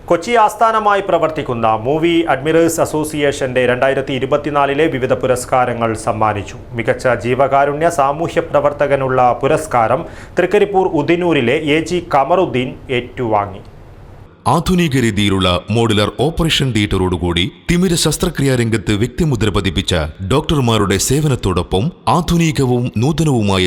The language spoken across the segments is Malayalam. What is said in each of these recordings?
കൊച്ചി ആസ്ഥാനമായി പ്രവർത്തിക്കുന്ന മൂവി അഡ്മിറേഴ്സ് അസോസിയേഷന്റെ 2024 വിവിധ പുരസ്കാരങ്ങൾ സമ്മാനിച്ചു. മികച്ച ജീവകാരുണ്യ സാമൂഹ്യ പ്രവർത്തകനുള്ള പുരസ്കാരം തൃക്കരിപ്പൂർ ഉദിനൂരിലെ AG കമറുദ്ദീൻ ഏറ്റുവാങ്ങി. ആധുനിക രീതിയിലുള്ള മോഡുലർ ഓപ്പറേഷൻ തിയേറ്ററോടുകൂടി തിമിര ശസ്ത്രക്രിയാ രംഗത്ത് വ്യക്തിമുദ്ര പതിപ്പിച്ച ഡോക്ടർമാരുടെ സേവനത്തോടൊപ്പം ആധുനികവും നൂതനവുമായ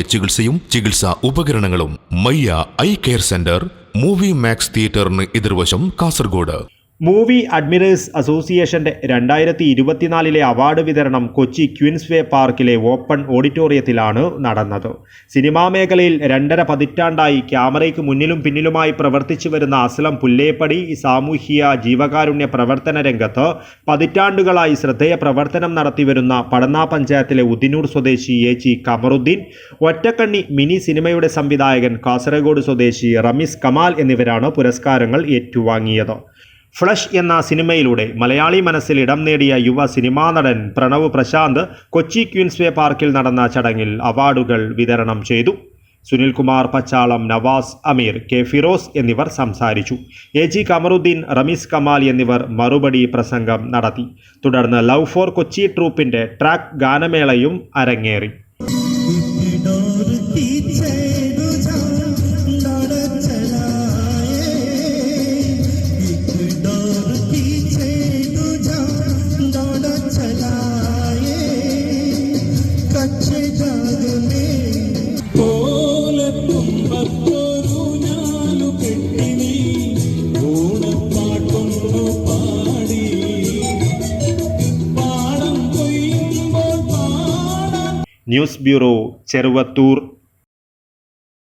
ചികിത്സാ ഉപകരണങ്ങളും Mayya eye care centre, movie max തിയേറ്ററിന് എതിർവശം, കാസർഗോഡ്. മൂവി അഡ്മിറേഴ്സ് അസോസിയേഷന്റെ 2024 അവാർഡ് വിതരണം കൊച്ചി ക്വീൻസ് വേ പാർക്കിലെ ഓപ്പൺ ഓഡിറ്റോറിയത്തിലാണ് നടന്നത്. സിനിമാ മേഖലയിൽ 2.5 പതിറ്റാണ്ടായി ക്യാമറയ്ക്ക് മുന്നിലും പിന്നിലുമായി പ്രവർത്തിച്ചു വരുന്ന അസ്ലം പുല്ലേപ്പടി സാമൂഹ്യ ജീവകാരുണ്യ പ്രവർത്തന രംഗത്ത് പതിറ്റാണ്ടുകളായി ശ്രദ്ധേയ പ്രവർത്തനം നടത്തിവരുന്ന പടന്ന പഞ്ചായത്തിലെ ഉദിനൂർ സ്വദേശി AG കമറുദ്ദീൻ, ഒറ്റക്കണ്ണി മിനി സിനിമയുടെ സംവിധായകൻ കാസർഗോഡ് സ്വദേശി റമീസ് കമാൽ എന്നിവരാണ് പുരസ്കാരങ്ങൾ ഏറ്റുവാങ്ങിയത്. ഫ്ലഷ് എന്ന സിനിമയിലൂടെ മലയാളി മനസ്സിൽ ഇടം നേടിയ യുവ സിനിമാ നടൻ പ്രണവ് പ്രശാന്ത് കൊച്ചി ക്വീൻസ് വേ പാർക്കിൽ നടന്ന ചടങ്ങിൽ അവാർഡുകൾ വിതരണം ചെയ്തു. സുനിൽകുമാർ പച്ചാളം, നവാസ് അമീർ, K ഫിറോസ് എന്നിവർ സംസാരിച്ചു. AG കമറുദ്ദീൻ, റമീസ് കമാൽ എന്നിവർ മറുപടി പ്രസംഗം നടത്തി. തുടർന്ന് ലവ് ഫോർ കൊച്ചി ട്രൂപ്പിന്റെ ട്രാക്ക് ഗാനമേളയും അരങ്ങേറി. News bureau, Cheruvathur.